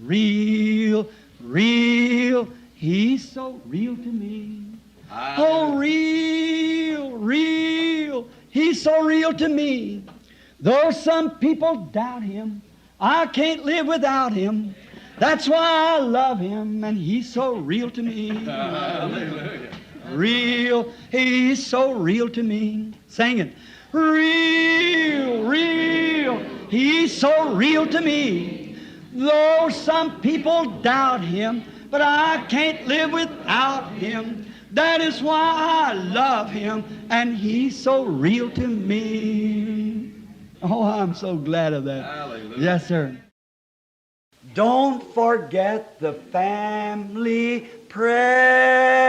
real, real. He's so real to me. Oh, real, real. He's so real to me. Though some people doubt him, I can't live without him. That's why I love him, and he's so real to me. Hallelujah. Real, he's so real to me. Sing it. Real, real, he's so real to me. Though some people doubt him, but I can't live without him. That is why I love him, and he's so real to me. Oh, I'm so glad of that. Hallelujah. Yes, sir. Don't forget the family prayer.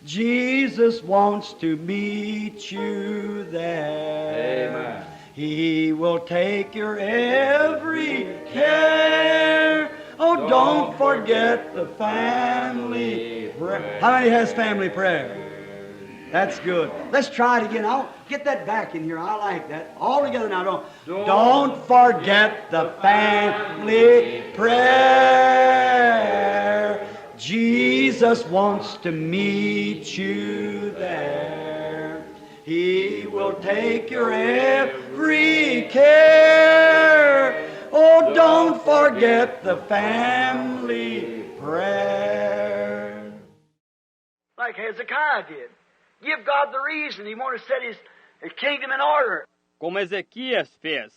Jesus wants to meet you there. Amen. He will take your every care. Oh, don't forget the family prayer. How many has family prayer? That's good. Let's try it again. I'll get that back in here. I like that. All together now. Don't forget the family prayer. Jesus wants to meet you there. He will take your every care. Oh, don't forget the family prayer. Like Hezekiah did. Give God the reason. He wanted to set his kingdom in order. Como Ezequias fez.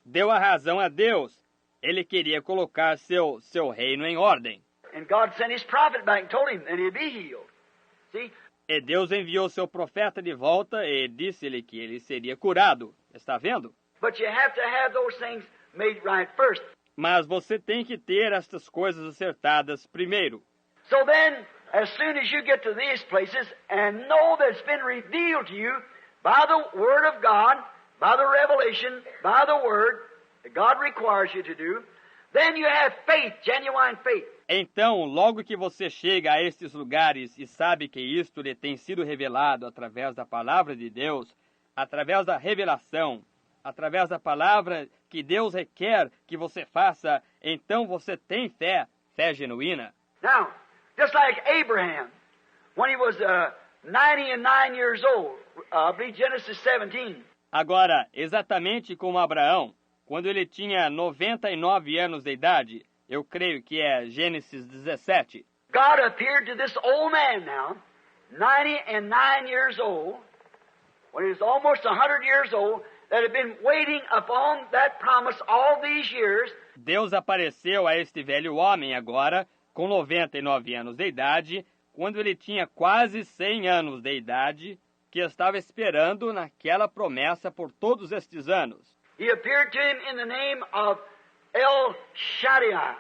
Deu a razão a Deus. Ele queria colocar seu reino em ordem. And God sent his prophet back and told him that he'd be healed. See? E Deus enviou seu profeta de volta e disse-lhe que ele seria curado. Está vendo? But you have to have those things made right first. Mas você tem que ter estas coisas acertadas primeiro. So then, as soon as you get to these places and know that it's been revealed to you by the Word of God, by the revelation, by the Word that God requires you to do, then you have faith, genuine faith. Então, logo que você chega a estes lugares e sabe que isto lhe tem sido revelado através da palavra de Deus, através da revelação, através da palavra que Deus requer que você faça, então você tem fé genuína. Now, just like Abraham, when he was 99 years old, I believe Genesis 17. Agora, exatamente como Abraão, quando ele tinha 99 anos de idade, eu creio que é Gênesis 17. God appeared to this old man now, 99 years old, when he was almost 100 years old, that had been waiting upon that promise all these years. Deus apareceu a este velho homem agora, com 99 anos de idade, quando ele tinha quase 100 anos de idade, que estava esperando naquela promessa por todos estes anos. He appeared to him in the name of El Shaddai,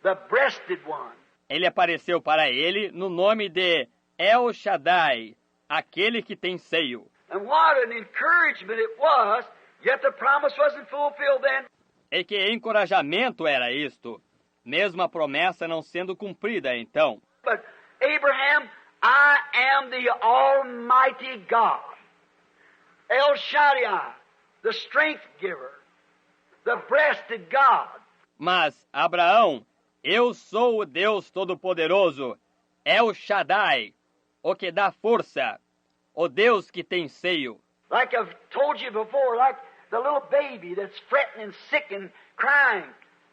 the breasted one. Ele apareceu para ele no nome de El Shaddai, aquele que tem seio. And what an encouragement it was, yet the promise wasn't fulfilled then. E que encorajamento era isto, mesmo a promessa não sendo cumprida então. But Abraham, I am the Almighty God. El Shaddai, the strength giver, the breasted God. Mas, Abraão, eu sou o Deus Todo-Poderoso, El Shaddai, o que dá força, o Deus que tem seio. Like I've told you before, like the little baby that's fretting and sick and crying,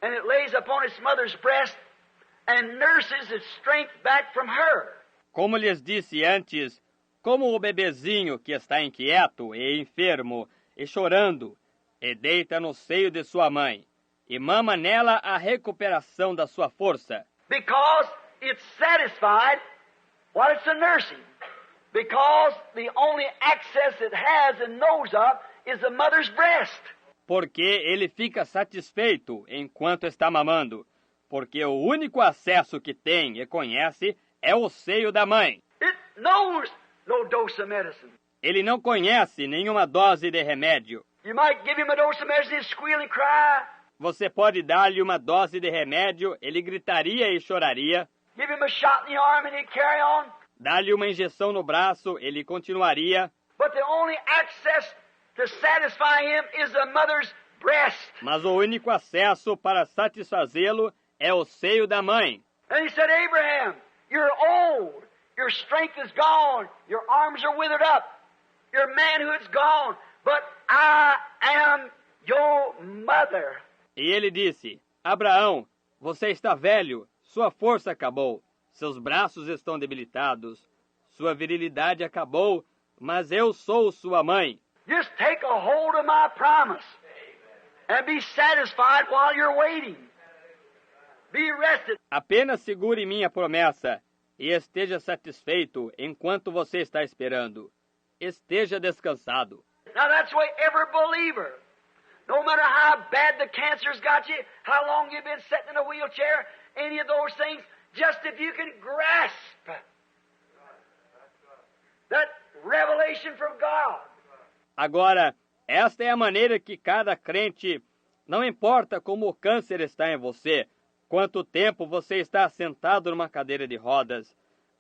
and it lays upon its mother's breast and nurses its strength back from her. Como lhes disse antes, como o bebezinho que está inquieto e enfermo e chorando, e deita no seio de sua mãe, e mama nela a recuperação da sua força. Because it's satisfied while it's a nursing. Because the only access it has and knows of is the mother's breast. Porque ele fica satisfeito enquanto está mamando, porque o único acesso que tem e conhece é o seio da mãe. It knows no dose of medicine. Ele não conhece nenhuma dose de remédio. You might give him a dose of medicine and squeal and cry. Você pode dar-lhe uma dose de remédio, ele gritaria e choraria. Give him a shot in the arm and he'd carry on. Dá-lhe uma injeção no braço, ele continuaria. But the only access to satisfy him is the mother's breast. Mas o único acesso para satisfazê-lo é o seio da mãe. And he said, Abraham, you're old. Your strength is gone. Your arms are withered up. Your manhood's gone. But I am your mother. E ele disse, Abraão, você está velho, sua força acabou, seus braços estão debilitados, sua virilidade acabou, mas eu sou sua mãe. Just take a hold of my promise and be satisfied while you're waiting. Be rested. Apenas segure minha promessa e esteja satisfeito enquanto você está esperando. Esteja descansado. Now that's the way every believer, no matter how bad the cancer's got you, how long you've been sitting in a wheelchair, any of those things, just if you can grasp that revelation from God. Agora, esta é a maneira que cada crente, não importa como o câncer está em você, quanto tempo você está sentado numa cadeira de rodas,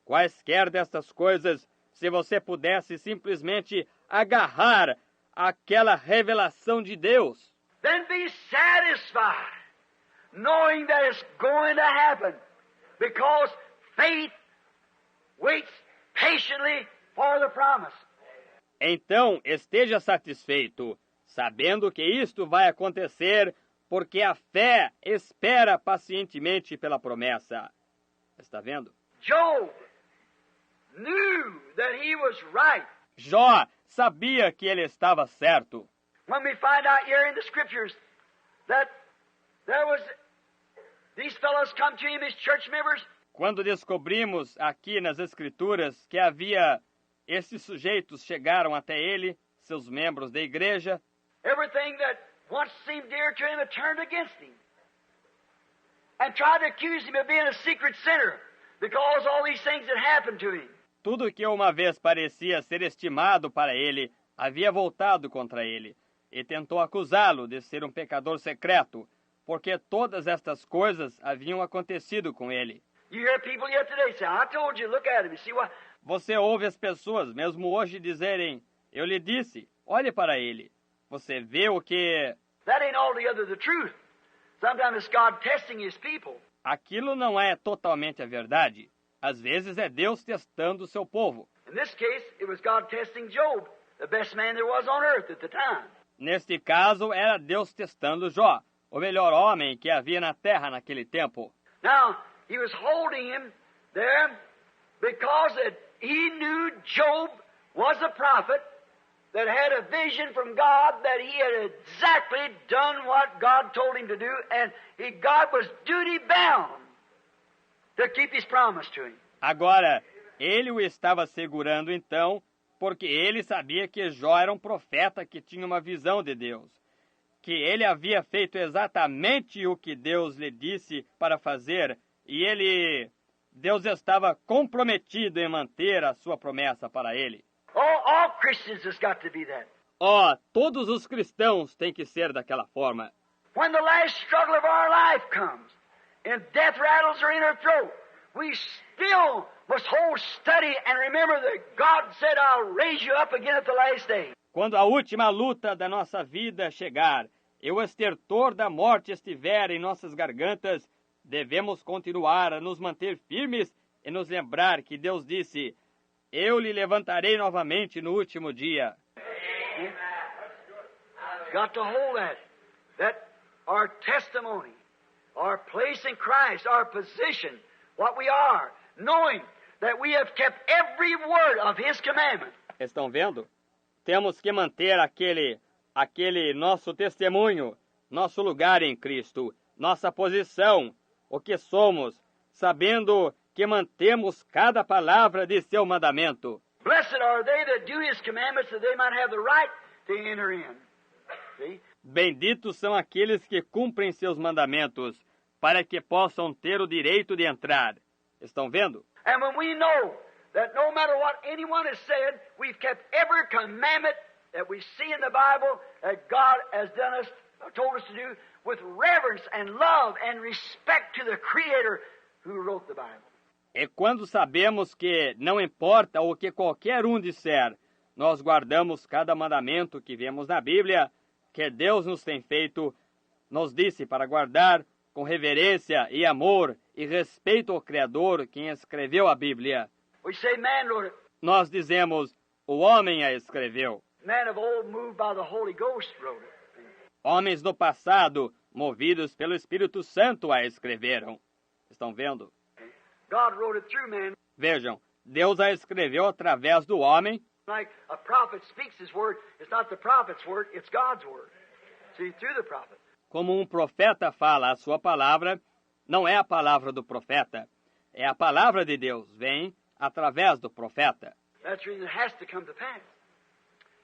quaisquer dessas coisas, se você pudesse simplesmente agarrar aquela revelação de Deus, Then be satisfied, knowing that it's going to happen, because faith waits patiently for the promise. então esteja satisfeito, sabendo que isto vai acontecer, porque a fé espera pacientemente pela promessa. Está vendo? Job knew that he was right. Jó sabia que ele estava certo. When we find out here in the scriptures that there was these fellows come to him as church members, Quando descobrimos aqui nas Escrituras que havia esses sujeitos chegaram até ele, seus membros da igreja, everything that once seemed dear to him had turned against him and tried to accuse him of being a secret sinner because all these things had happened to him. tudo que uma vez parecia ser estimado para ele havia voltado contra ele, e tentou acusá-lo de ser um pecador secreto, porque todas estas coisas haviam acontecido com ele. You hear people yet today say, I told you, look at him. You see what? Você ouve as pessoas, mesmo hoje, dizerem, eu lhe disse, olhe para ele. Você vê o que... That ain't altogether the truth. Sometimes it's God testing his people. Aquilo não é totalmente a verdade. Às vezes é Deus testando o seu povo. In this case, it was God testing Job, the best man there was on earth at the time. Neste caso, era Deus testando Jó, o melhor homem que havia na terra naquele tempo. Now, he was holding him there because he knew Job was a prophet that had a vision from God that he had exactly done what God told him to do, and God was duty-bound to keep his promise to him. Agora, ele o estava segurando então, porque ele sabia que Jó era um profeta que tinha uma visão de Deus, que ele havia feito exatamente o que Deus lhe disse para fazer, e Deus estava comprometido em manter a sua promessa para ele. All Christians has got to be that. Todos os cristãos têm que ser daquela forma. When the last struggle of our life comes, and death rattles are in our throat, we still must hold steady and remember that God said, I'll raise you up again at the last day. Quando a última luta da nossa vida chegar e o estertor da morte estiver em nossas gargantas, devemos continuar a nos manter firmes e nos lembrar que Deus disse, eu lhe levantarei novamente no último dia. Got to hold that our testimony, our place in Christ, our position, what we are, knowing that we have kept every word of His commandment. Estão vendo? Temos que manter aquele nosso testemunho, nosso lugar em Cristo, nossa posição, o que somos, sabendo que mantemos cada palavra de seu mandamento. Blessed are they that do His commandments, that they might have the right to enter in. See? Benditos são aqueles que cumprem seus mandamentos, para que possam ter o direito de entrar. Estão vendo? And when we know that no matter what anyone has said, we've kept every commandment that we see in the Bible that God has told us to do with reverence and love and respect to the Creator who wrote the Bible. E quando sabemos que não importa o que qualquer um disser, nós guardamos cada mandamento que vemos na Bíblia, que Deus nos tem feito, nos disse para guardar com reverência e amor e respeito ao Criador, quem escreveu a Bíblia. We say man wrote it. Nós dizemos, o homem a escreveu. Man of old, moved by the Holy Ghost, wrote it. Homens no passado, movidos pelo Espírito Santo, a escreveram. Estão vendo? God wrote it through man. Vejam, Deus a escreveu através do homem. Like a prophet speaks his word, it's not the prophet's word, it's God's word. See, through the prophet. Como um profeta fala a sua palavra, não é a palavra do profeta, é a palavra de Deus, vem através do profeta. That's the reason it has to come to pass.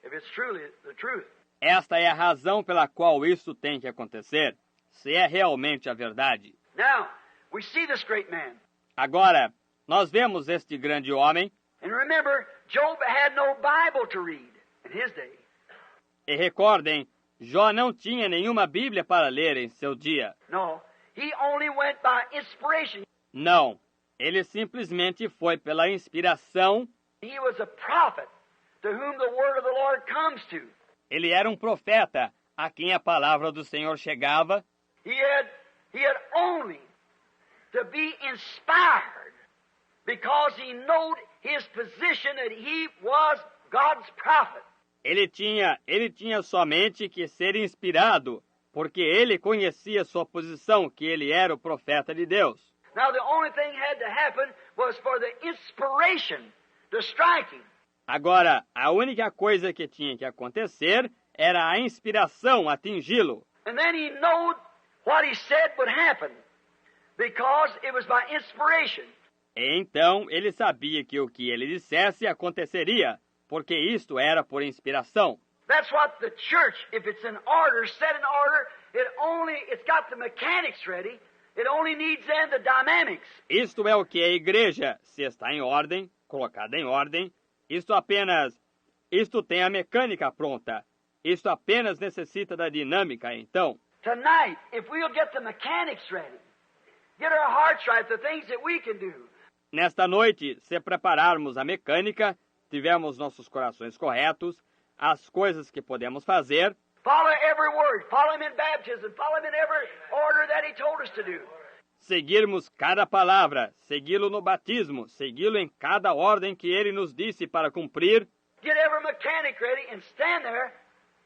If it's truly the truth. Esta é a razão pela qual isso tem que acontecer, se é realmente a verdade. Now, we see this great man. Agora, nós vemos este grande homem, And remember, Job had no Bible to read in his day. e recordem, Jó não tinha nenhuma Bíblia para ler em seu dia. No, he only went by inspiration. Não, ele simplesmente foi pela inspiração. He was a prophet to whom the word of the Lord comes to. Ele era um profeta a quem a palavra do Senhor chegava. He had only to be inspired because he knowed his position that he was God's prophet. Ele tinha somente que ser inspirado, porque ele conhecia sua posição, que ele era o profeta de Deus. Now the only thing had to happen was for the inspiration to strike him. Agora, a única coisa que tinha que acontecer era a inspiração atingi-lo. And then he knowed what he said would happen because it was by inspiration. E então ele sabia que o que ele dissesse aconteceria, porque isto era por inspiração. That's what the church, if it's in order, set in order, it's got the mechanics ready. It only needs then the dynamics. Isto é o que a igreja, se está em ordem, colocada em ordem, isto tem a mecânica pronta. Isto apenas necessita da dinâmica, então. Tonight, if we'll get the mechanics ready, get our hearts right, the things that we can do. Nesta noite, se prepararmos a mecânica, tivermos nossos corações corretos, as coisas que podemos fazer, Follow every word. Follow him in baptism. Follow him in every order that he told us to do. seguirmos cada palavra, segui-lo no batismo, segui-lo em cada ordem que ele nos disse para cumprir, Get every mechanic ready and stand there.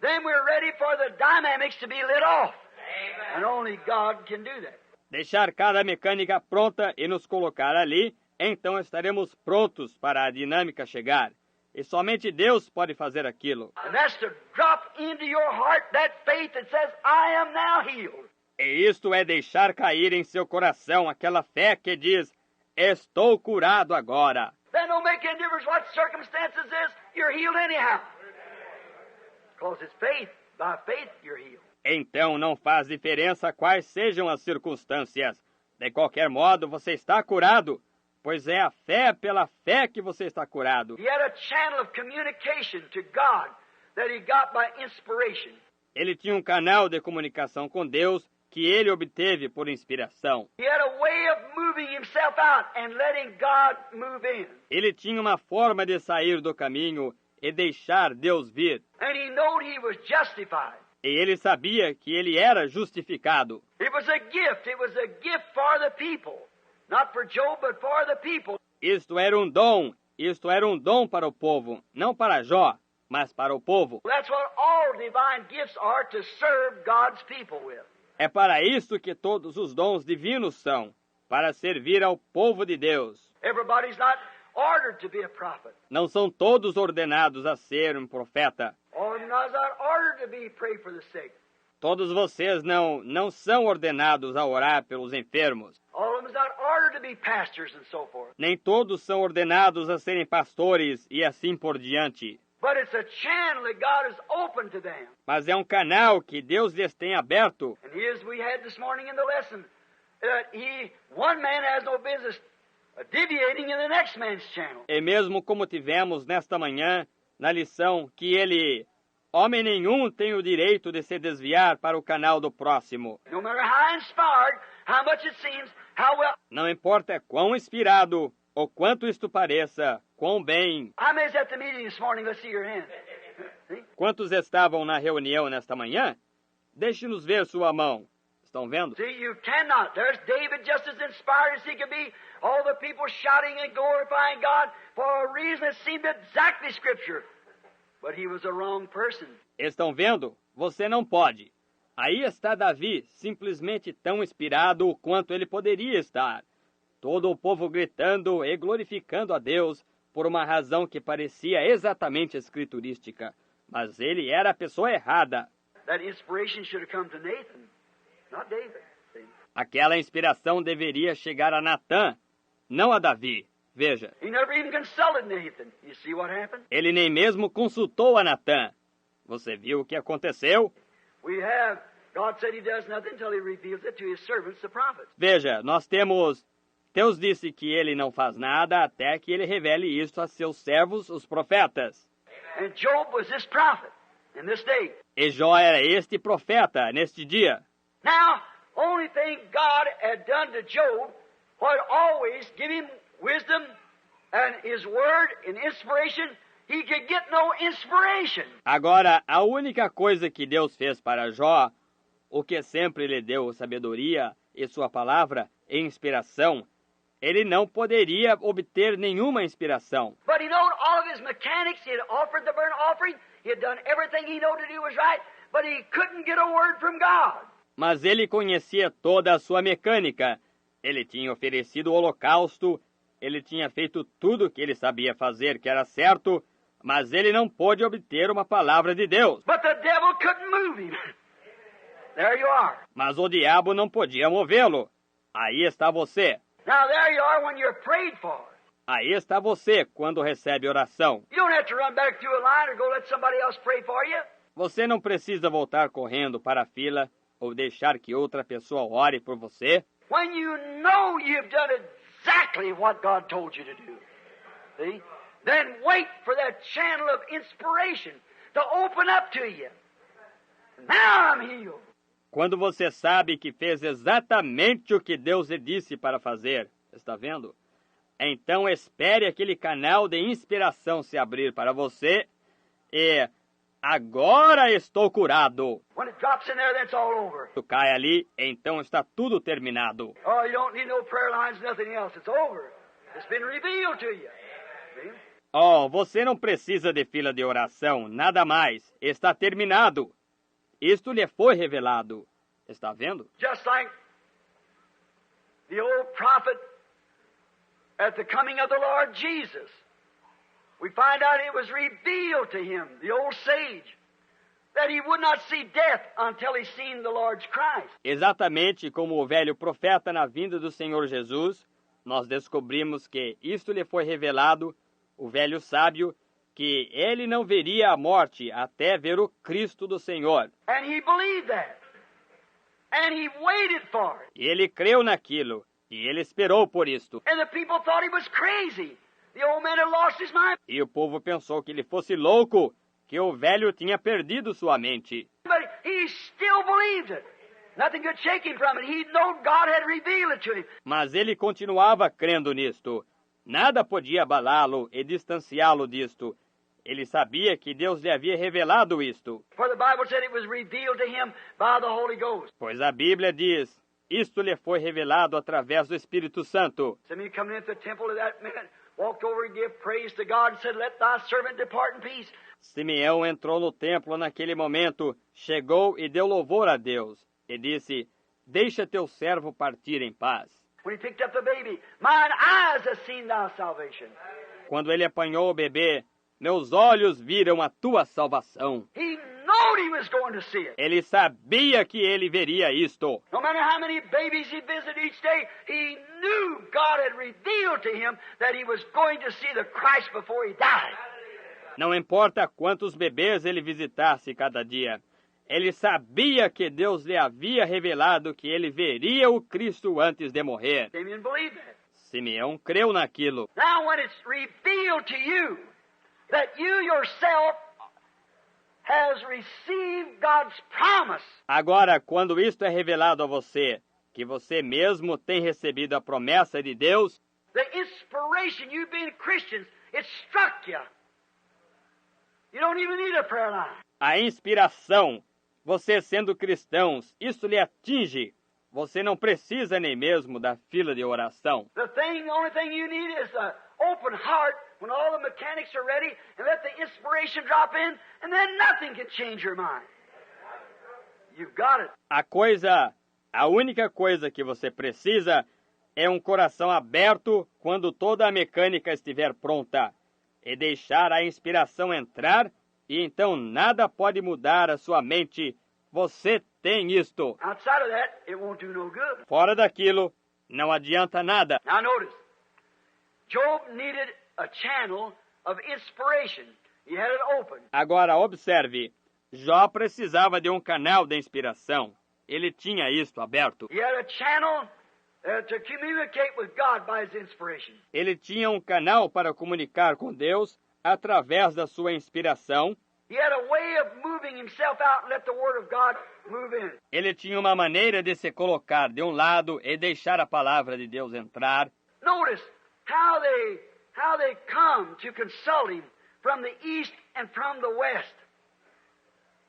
Then we're ready for the dynamics to be lit off. And only God can do that. deixar cada mecânica pronta e nos colocar ali, então estaremos prontos para a dinâmica chegar. E somente Deus pode fazer aquilo. And that's to drop into your heart that faith that says, I am now healed. E isto é deixar cair em seu coração aquela fé que diz, estou curado agora. Then don't make any difference what circumstances is, you're healed anyhow. Because it's faith. By faith you're healed. Então não faz diferença quais sejam as circunstâncias. De qualquer modo, você está curado, pois é a fé pela fé que você está curado. He had a channel of communication to God that he got by inspiration. Ele tinha um canal de comunicação com Deus que ele obteve por inspiração. He had a way of moving himself out and letting God move in. Ele tinha uma forma de sair do caminho e deixar Deus vir. And he knew he was justified. E ele sabia que ele era justificado. It was a gift. It was a gift for the people. Not for Job, but for the people. Isto era um dom para o povo, não para Jó, mas para o povo. That's what all divine gifts are, to serve God's people with. É para isto que todos os dons divinos são, para servir ao povo de Deus. Everybody's not ordered to be a prophet. Não são todos ordenados a ser um profeta. All of them are not ordered to be pray for the sick. Todos vocês não são ordenados a orar pelos enfermos. All of them are not ordered to be pastors and so forth. Nem todos são ordenados a serem pastores e assim por diante. But it's a channel that God has opened to them. Mas é um canal que Deus lhes tem aberto. And as we had this morning in the lesson, one man has no business deviating in the next man's channel. E mesmo como tivemos nesta manhã, na lição, que homem nenhum tem o direito de se desviar para o canal do próximo. No matter how inspired, how much it seems, how well. Não importa quão inspirado, ou quanto isto pareça, quão bem, I was at the meeting this morning. Let's see your hand. See? Quantos estavam na reunião nesta manhã? Deixe-nos ver sua mão. Estão vendo? See, you cannot. There's David just as inspired as he could be. All the people shouting and glorifying God for a reason that seemed exactly Scripture. But he was a wrong person. Estão vendo? Você não pode. Aí está Davi, simplesmente tão inspirado quanto ele poderia estar. Todo o povo gritando e glorificando a Deus por uma razão que parecia exatamente escriturística. Mas ele era a pessoa errada. That inspiration should have come to Nathan, not David. See? Aquela inspiração deveria chegar a Natã, não a Davi. Veja, He never even consulted Nathan. You see what happened? ele nem mesmo consultou a Natã. Você viu o que aconteceu? We have, God said He does nothing until He reveals it to His servants, the prophets. Veja, nós temos... Deus disse que ele não faz nada até que ele revele isto a seus servos, os profetas. And Job was this prophet in this day. E Jó era este profeta neste dia. Now, only thing God had done to Job was always give him wisdom and His word and inspiration. He could get no inspiration. Agora, a única coisa que Deus fez para Jó, o que sempre lhe deu sabedoria e sua palavra e inspiração, ele não poderia obter nenhuma inspiração. But he knowed all of his mechanics. He had offered the burnt offering. He had done everything he knew to do was right. But he couldn't get a word from God. Mas ele conhecia toda a sua mecânica. Ele tinha oferecido o holocausto. Ele tinha feito tudo o que ele sabia fazer, que era certo. Mas ele não pôde obter uma palavra de Deus. But the devil couldn't move him. There you are. Mas o diabo não podia movê-lo. Aí está você. Now there you are when you're prayed for. Aí está você quando recebe oração. You don't have to run back through a line or go let somebody else pray for you. Você não precisa voltar correndo para a fila ou deixar que outra pessoa ore por você. When you know you've done exactly what God told you to do, see? Then wait for that channel of inspiration to open up to you. Now I'm healed. Quando você sabe que fez exatamente o que Deus lhe disse para fazer, está vendo? Então espere aquele canal de inspiração se abrir para você e agora estou curado. When it drops in there, then it's all over. Tu cai ali, então está tudo terminado. Oh, you don't need no prayer lines, nothing else. It's over. It's been revealed to you. See? Oh, você não precisa de fila de oração, nada mais. Está terminado. Isto lhe foi revelado. Está vendo? Just like the old prophet at the coming of the Lord Jesus. We find out it was revealed to him, the old sage, that he would not see death until he seen the Lord's Christ. Exatamente como o velho profeta na vinda do Senhor Jesus, nós descobrimos que isto lhe foi revelado, o velho sábio, que ele não veria a morte até ver o Cristo do Senhor. And he believed that. And he waited for it. E ele creu naquilo, e ele esperou por isto. And the people thought he was crazy. The old man had lost his mind. E o povo pensou que ele fosse louco, que o velho tinha perdido sua mente. But he still believed it. Nothing could shake him from it. He knew God had revealed it to him. Mas ele continuava crendo nisto. Nada podia abalá-lo e distanciá-lo disto. Ele sabia que Deus lhe havia revelado isto. For the Bible said it was revealed to him by the Holy Ghost. Pois a Bíblia diz, isto lhe foi revelado através do Espírito Santo. Some of you coming into the temple at that minute, walked over and gave praise to God and said, let thy servant depart in peace. Simeão entrou no templo naquele momento, chegou e deu louvor a Deus. E disse, deixa teu servo partir em paz. When he picked up the baby, mine eyes have seen thy salvation. Quando ele apanhou o bebê, meus olhos viram a tua salvação. He knowed he was going to see it. Ele sabia que ele veria isto. No matter how many babies he visited each day, he knew God had revealed to him that he was going to see the Christ before he died. Não importa quantos bebês ele visitasse cada dia, ele sabia que Deus lhe havia revelado que ele veria o Cristo antes de morrer. Simeon believed that. Simeão creu naquilo. Now when it's revealed to you that you yourself has received God's promise, Agora, quando isto é revelado a você, que você mesmo tem recebido a promessa de Deus, the inspiration, you being Christians, it struck you. You don't even need a prayer line. A inspiração, você sendo cristãos, isso lhe atinge. Você não precisa nem mesmo da fila de oração. The only thing you need is an open heart when all the mechanics are ready and let the inspiration drop in and then nothing can change your mind. You've got it. A única coisa que você precisa é um coração aberto quando toda a mecânica estiver pronta e deixar a inspiração entrar e então nada pode mudar a sua mente. Você tem isto. Outside of that, it won't do no good. Fora daquilo, não adianta nada. Now notice, Job needed a channel of inspiration. He had it open. Agora observe, Jó precisava de um canal de inspiração. Ele tinha isto aberto. He had a channel to communicate with God by his inspiration. Ele tinha um canal para comunicar com Deus através da sua inspiração. He had a way of moving himself out and let the Word of God move in. Ele tinha uma maneira de se colocar de um lado e deixar a palavra de Deus entrar. Notice how they come to consult him from the east and from the west.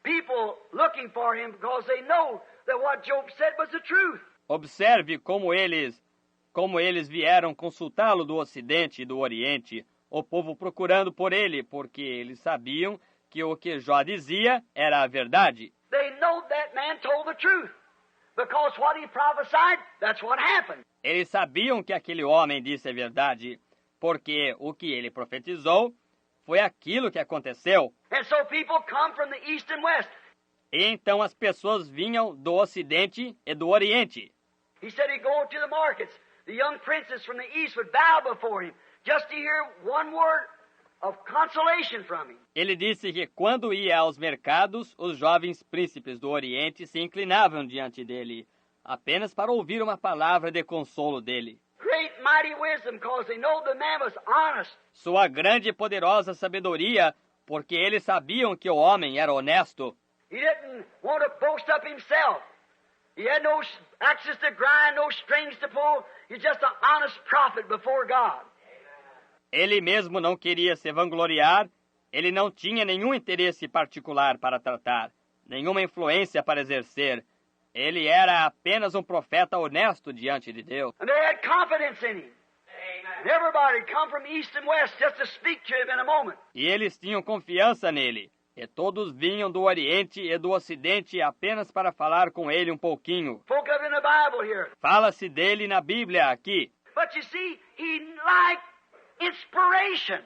People looking for him because they know that what Job said was the truth. Observe como eles vieram consultá-lo do Ocidente e do Oriente, o povo procurando por ele, porque eles sabiam que o que Jó dizia era a verdade. They know that man told the truth, because what he prophesied, that's what happened. Eles sabiam que aquele homem disse a verdade, porque o que ele profetizou foi aquilo que aconteceu. And so people come from the east and west. E então as pessoas vinham do Ocidente e do Oriente. He said he'd go to the markets. The young princes from the east would bow before him, just to hear one word of consolation from him. Ele disse que quando ia aos mercados, os jovens príncipes do Oriente se inclinavam diante dele, apenas para ouvir uma palavra de consolo dele. Great mighty wisdom, because they know the man was honest. Sua grande e poderosa sabedoria, porque eles sabiam que o homem era honesto. He didn't want to boast up himself. He had no axes to grind, no strings to pull. He's just an honest prophet before God. Ele mesmo não queria se vangloriar, ele não tinha nenhum interesse particular para tratar, nenhuma influência para exercer. Ele era apenas um profeta honesto diante de Deus. And they had confidence in him. And everybody come from east and west just to speak to him in a moment. E eles tinham confiança nele. E todos vinham do Oriente e do Ocidente apenas para falar com ele um pouquinho. Spoke of in the Bible here. Fala-se dele na Bíblia aqui. But you see, he liked inspiration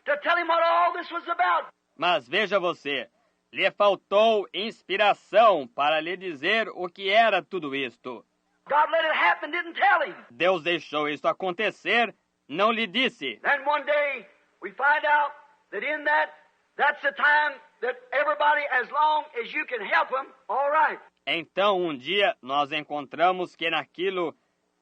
to tell him what all this was about. Mas veja você, lhe faltou inspiração para lhe dizer o que era tudo isto. God let it happen, didn't tell him. Deus deixou isso acontecer, não lhe disse. Then one day we find out that in that's the time that everybody, as long as you can help them, all right. Então, um dia, nós encontramos que naquilo,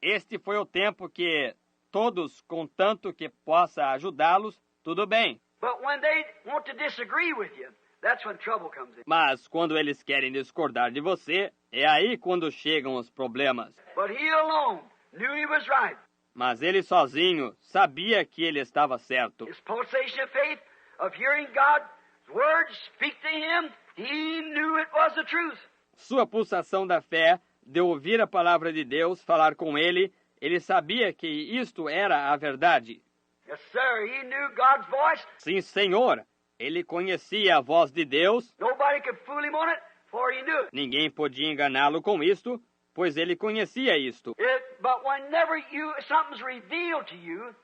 este foi o tempo que todos, contanto que possa ajudá-los, tudo bem. But when they want to disagree with you, that's when trouble comes in. Mas quando eles querem discordar de você, é aí quando chegam os problemas. But he alone knew he was right. Mas ele sozinho sabia que ele estava certo. His pulsation of faith, of hearing God's words speak to him, he knew it was the truth. Sua pulsação da fé, de ouvir a palavra de Deus, falar com ele sabia que isto era a verdade. Yes, sir, he knew God's voice. Sim, Senhor, ele conhecia a voz de Deus. Nobody could fool him on it, for he knew it. Ninguém podia enganá-lo com isto, pois ele conhecia isto. But whenever something's revealed to you,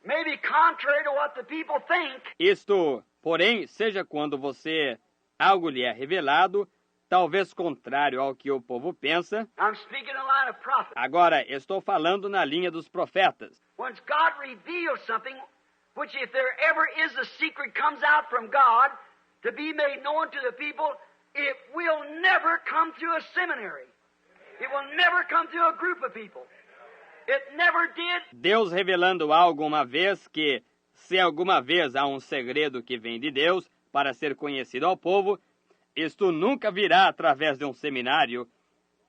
maybe contrary to what the people think. Isto, porém, seja quando algo lhe é revelado, talvez contrário ao que o povo pensa. I'm speaking in the line of prophets. Agora, estou falando na linha dos profetas. When God reveals something, which if there ever is a secret comes out from God to be made known to the people, it will never come through a seminary. It will never come through a group of people. It never did. Deus revelando algo uma vez que, se alguma vez há um segredo que vem de Deus para ser conhecido ao povo, isto nunca virá através de um seminário,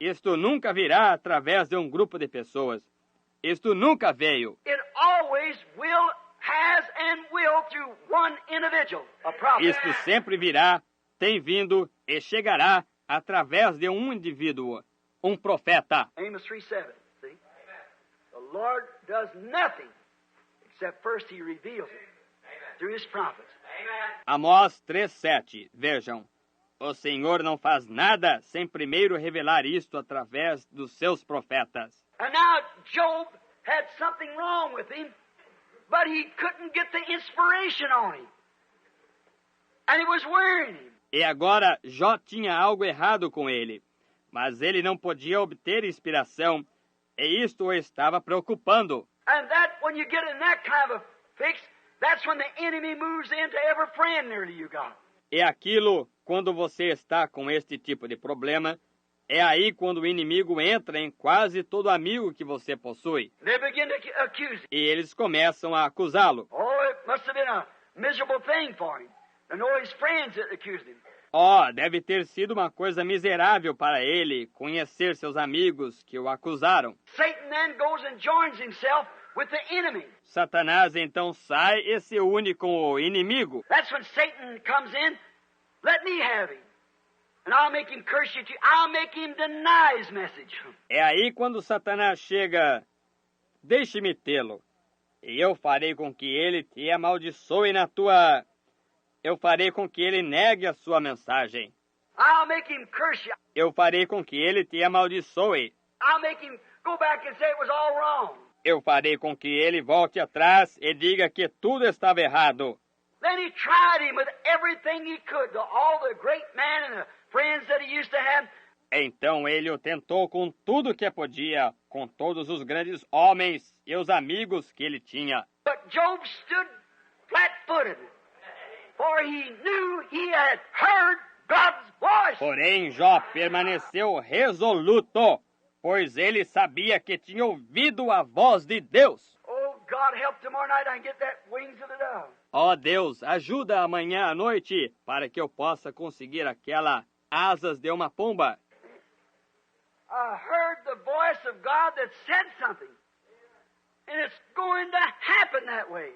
isto nunca virá através de um grupo de pessoas. Isto nunca veio. It always will, has and will through one individual, a prophet. Isto sempre virá tem vindo e chegará através de um indivíduo, um profeta. Amos 3:7. See? The Lord does nothing except first He reveals it through His prophets. Amós 3:7. Vejam, o Senhor não faz nada sem primeiro revelar isto através dos seus profetas. And now Job had something wrong with him, but he couldn't get the inspiration on him. And it was wearing him. E agora Jó tinha algo errado com ele, mas ele não podia obter inspiração, e isto o estava preocupando. And that, when you get in that kind of a fix, that's when the enemy moves into every friend nearly you got. E aquilo, quando você está com este tipo de problema, é aí quando o inimigo entra em quase todo amigo que você possui. They begin to accuse him. E eles começam a acusá-lo. Oh, it must have been a miserable thing for him to know his friends that accused him. Oh, deve ter sido uma coisa miserável para ele conhecer seus amigos que o acusaram. Satan then goes and joins himself with the enemy. Satanás então sai e se une com o inimigo. That's when Satan comes in. Let me have him. And I'll make him curse you too. I'll make him deny his message. É aí quando Satanás chega, deixe-me tê-lo, e eu farei com que ele te amaldiçoe na tua... Eu farei com que ele negue a sua mensagem. I'll make him curse you. Eu farei com que ele te amaldiçoe. I'll make him go back and say it was all wrong. Eu farei com que ele volte atrás e diga que tudo estava errado. Then he tried him with everything he could, all the great man and the friends that he used to have. Então ele o tentou com tudo que podia, com todos os grandes homens e os amigos que ele tinha. But Job stood flat-footed, for he knew he had heard God's voice. Porém, Jó permaneceu resoluto, pois ele sabia que tinha ouvido a voz de Deus. Oh, God, help tomorrow night I can get that wings of the dove. Ó Deus, ajuda amanhã à noite para que eu possa conseguir aquela asas de uma pomba. I heard the voice of God that said something, and it's going to happen that way.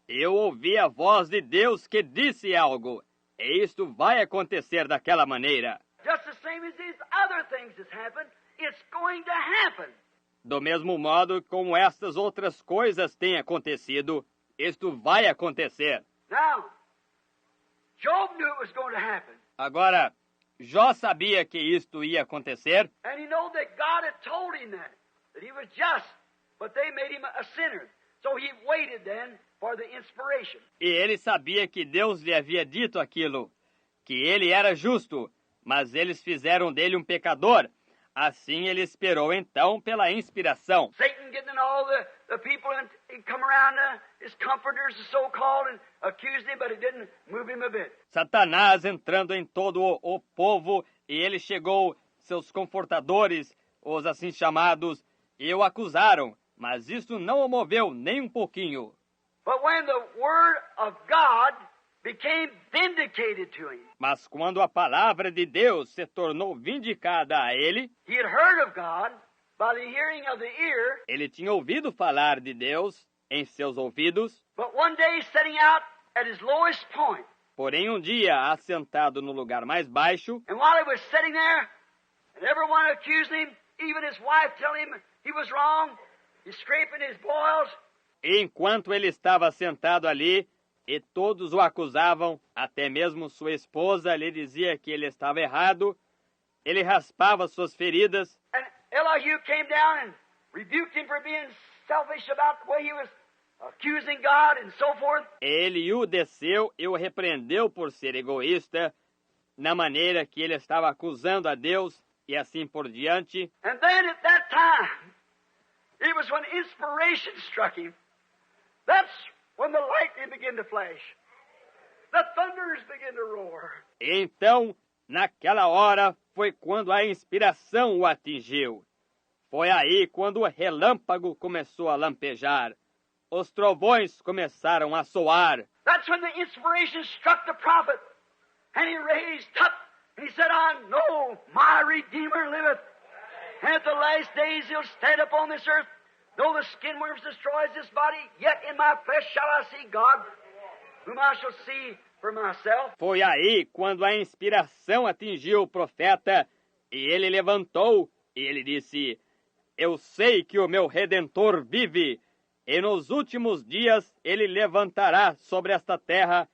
Eu ouvi a voz de Deus que disse algo, e isto vai acontecer daquela maneira. Just the same as these other things that's happened, it's going to happen. Do mesmo modo como estas outras coisas têm acontecido, isto vai acontecer. Now, Job knew it was going to happen. Agora, Jó sabia que isto ia acontecer, And he knew that God had told him that he was just, but they made him a sinner. So he waited then for the inspiration. e ele sabia que Deus lhe havia dito aquilo, que ele era justo, mas eles fizeram dele um pecador. Assim ele esperou então pela inspiração. Satan getting in all the people and he'd come around his comforters, so-called, and accused him, but it didn't move him a bit. Satanás entrando em todo o povo, e ele chegou, seus confortadores, os assim chamados, e o acusaram, mas isto não o moveu nem um pouquinho. But when the word of God became vindicated to him, Mas quando a palavra de Deus se tornou vindicada a ele, he had heard of God by the hearing of the ear, ele tinha ouvido falar de Deus em seus ouvidos, but one day setting out at his lowest point, porém um dia assentado no lugar mais baixo, and while he was sitting there, and everyone accused him, even his wife telling him he was wrong, he's scraping his boils, e enquanto ele estava sentado ali, e todos o acusavam, até mesmo sua esposa lhe dizia que ele estava errado, ele raspava suas feridas, and Elihu came down and rebuked him for being selfish about the way he was accusing God and so forth. ele o desceu e o repreendeu por ser egoísta, na maneira que ele estava acusando a Deus, e assim por diante. And then at that time, it was when inspiration struck him. That's when the lightning began to flash. The thunders began to roar. Então, naquela hora, foi quando a inspiração o atingiu. Foi aí quando o relâmpago começou a lampejar. Os trovões começaram a soar. That's when the inspiration struck the prophet. And he raised up and he said, I know my Redeemer liveth. And at the last days he'll stand upon this earth. Though the skin worms destroys this body, yet in my flesh shall I see God, whom I shall see for myself. Foi aí quando a inspiração atingiu o profeta e ele levantou e ele disse: eu sei que o meu Redentor vive e nos últimos dias ele levantará sobre esta terra.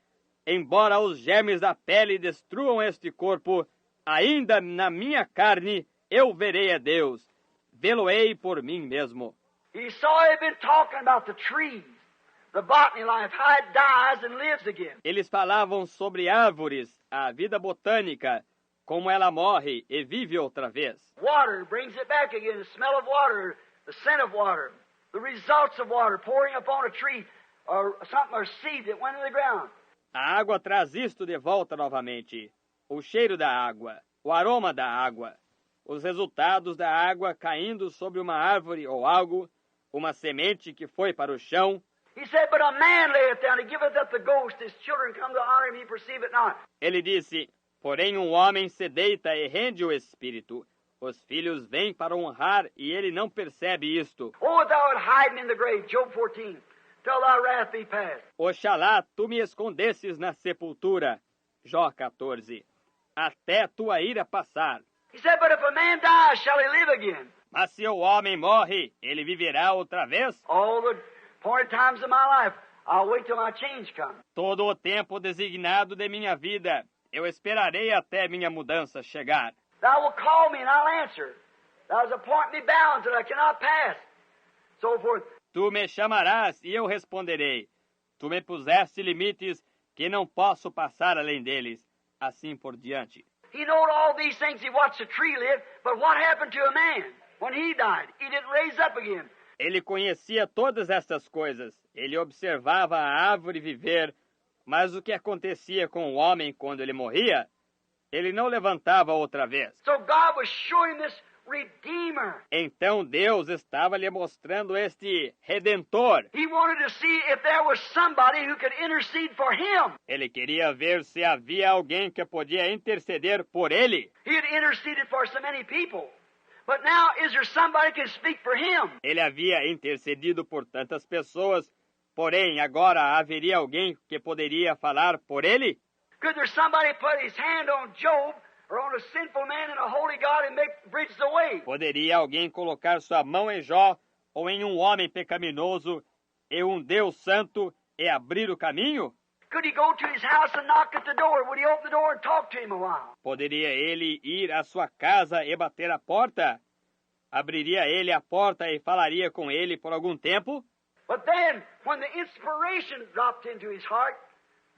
Embora os germes da pele destruam este corpo, ainda na minha carne eu verei a Deus. Vê-lo-ei por mim mesmo. He saw he'd been talking about the trees, the botany life, how it dies and lives again. Eles falavam sobre árvores, a vida botânica, como ela morre e vive outra vez. Water brings it back again, the smell of water, the scent of water, the results of water pouring upon a tree or something, or seed that went in the ground. A água traz isto de volta novamente. O cheiro da água, o aroma da água, os resultados da água caindo sobre uma árvore ou algo, uma semente que foi para o chão. He said, but a man layeth down, he giveth up the ghost, his children come to honor him, he perceive it not. Ele disse, porém um homem se deita e rende o espírito. Os filhos vêm para honrar e ele não percebe isto. Oh, thou art hiding in the grave, Job 14, till thy wrath be past. Oxalá tu me escondesses na sepultura, Jó 14, até tua ira passar. He said, but if a man dies, shall he live again? Mas se o homem morre, ele viverá outra vez? All the appointed times of my life, I'll wait till my change comes. Todo o tempo designado de minha vida, eu esperarei até minha mudança chegar. Thou wilt call me and I'll answer. Thou wilt appoint me bounds that I cannot pass. So forth. Tu me chamarás e eu responderei. Tu me puseste limites que não posso passar além deles. Assim por diante. He knowed all these things. He watched a tree live, but what happened to a man when he died? He didn't raise up again. Ele conhecia todas estas coisas. Ele observava a árvore viver, mas o que acontecia com o homem quando ele morria? Ele não levantava outra vez. So God was showing this Redeemer. Então Deus estava lhe mostrando este Redentor. He wanted to see if there was somebody who could intercede for him. Ele queria ver se havia alguém que podia interceder por ele. He had interceded for so many people. But now, is there somebody who can speak for him? Ele havia intercedido por tantas pessoas, porém agora haveria alguém que poderia falar por ele? Could there somebody put his hand on Job or on a sinful man and a holy God and make bridge the way? Poderia alguém colocar sua mão em Jó ou em um homem pecaminoso e um Deus santo e abrir o caminho? Could he go to his house and knock at the door? Would he open the door and talk to him a while? Poderia ele ir à sua casa e bater a porta? Abriria ele a porta e falaria com ele por algum tempo? But then, when the inspiration dropped into his heart,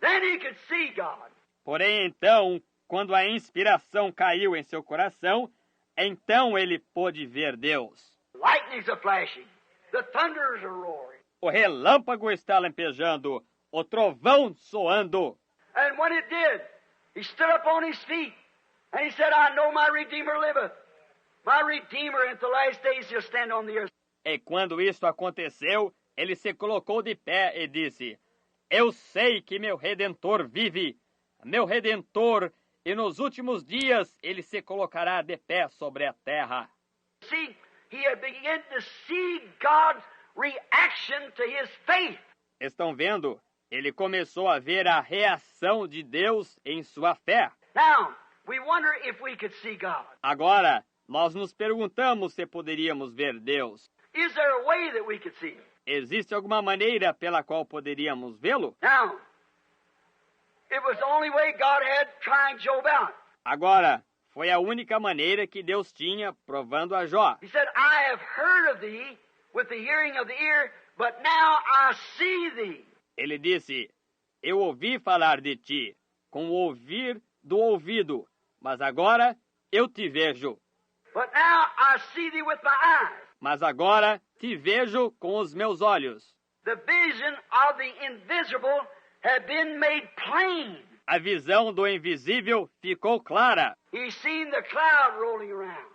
then he could see God. Porém, então, quando a inspiração caiu em seu coração, então ele pôde ver Deus. Lightnings are flashing. The thunders are roaring. O relâmpago está lampejando, o trovão soando. And when it did, he stood up on his feet, and he said, I know my Redeemer liveth. My Redeemer, in the last days, he'll stand on the earth. E quando isto aconteceu, ele se colocou de pé e disse, eu sei que meu Redentor vive, meu Redentor, e nos últimos dias ele se colocará de pé sobre a terra. See, he had begun to see God's reaction to his faith. Estão vendo? Ele começou a ver a reação de Deus em sua fé. Now, we wonder if we could see God. Agora, nós nos perguntamos se poderíamos ver Deus. Is there a way that we could see him? Existe alguma maneira pela qual poderíamos vê-lo? Now, it was the only way God had trying Job out. Agora, foi a única maneira que Deus tinha provando a Jó. He said, I have heard of thee with the hearing of the ear, but now I see thee. Ele disse, eu ouvi falar de ti, com o ouvir do ouvido, mas agora eu te vejo. But now I see thee with my eyes. Mas agora te vejo com os meus olhos. The vision of the invisible had been made plain. A visão do invisível ficou clara. He seen the cloud rolling around.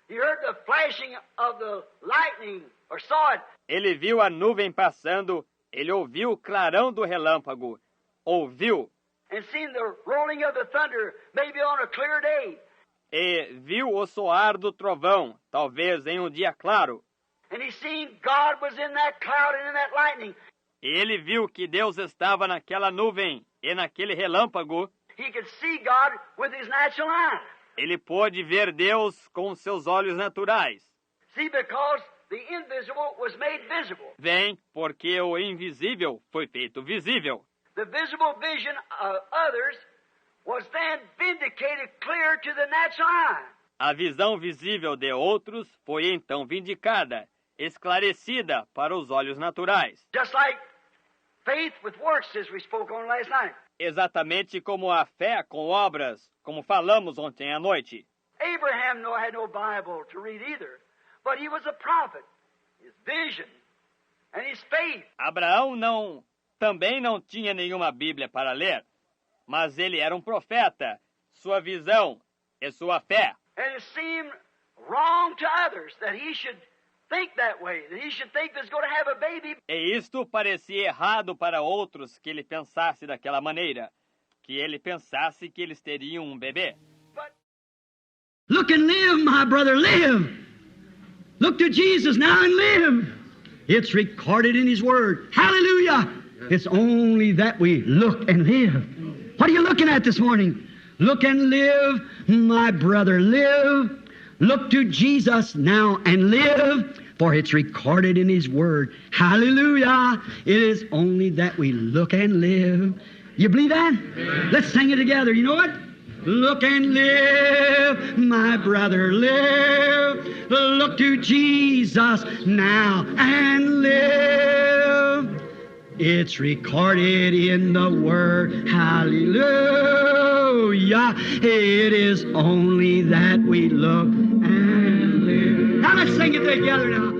He heard the flashing of the lightning, or saw it. Ele viu a nuvem passando, ele ouviu o clarão do relâmpago, ouviu And seen the rolling of the thunder, maybe on a clear day. e viu o soar do trovão, talvez em um dia claro. And he seen God was in that cloud and in that lightning. E ele viu que Deus estava naquela nuvem e naquele relâmpago. He could see God with his natural eye. Ele pôde ver Deus com seus olhos naturais. See, because the invisible was made visible. Vem, porque o invisível foi feito visível. The visible vision of others was then vindicated clear to the natural eye. A visão visível de outros foi então vindicada, esclarecida para os olhos naturais. Just like faith with works, as we spoke on last night. Exatamente como a fé com obras, como falamos ontem à noite. Abraham had no Bible to read either, but he was a prophet. His vision and his faith. Abraão também não tinha nenhuma Bíblia para ler, mas ele era um profeta, sua visão e sua fé. And it seemed wrong to others that he should think that way, that he should think that he's going to have a baby. E isto parecia errado para outros que ele pensasse daquela maneira, que ele pensasse que eles teriam um bebê. But Look and live, my brother, live. Look to Jesus now and live. It's recorded in His Word. Hallelujah. It's only that we look and live. What are you looking at this morning? Look and live, my brother, live. Look to Jesus now and live, for it's recorded in His Word. Hallelujah. It is only that we look and live. You believe that? Amen. Let's sing it together. You know what? Look and live, my brother, live. Look to Jesus now and live. It's recorded in the Word. Hallelujah. It is only that we look and live. Now let's sing it together now.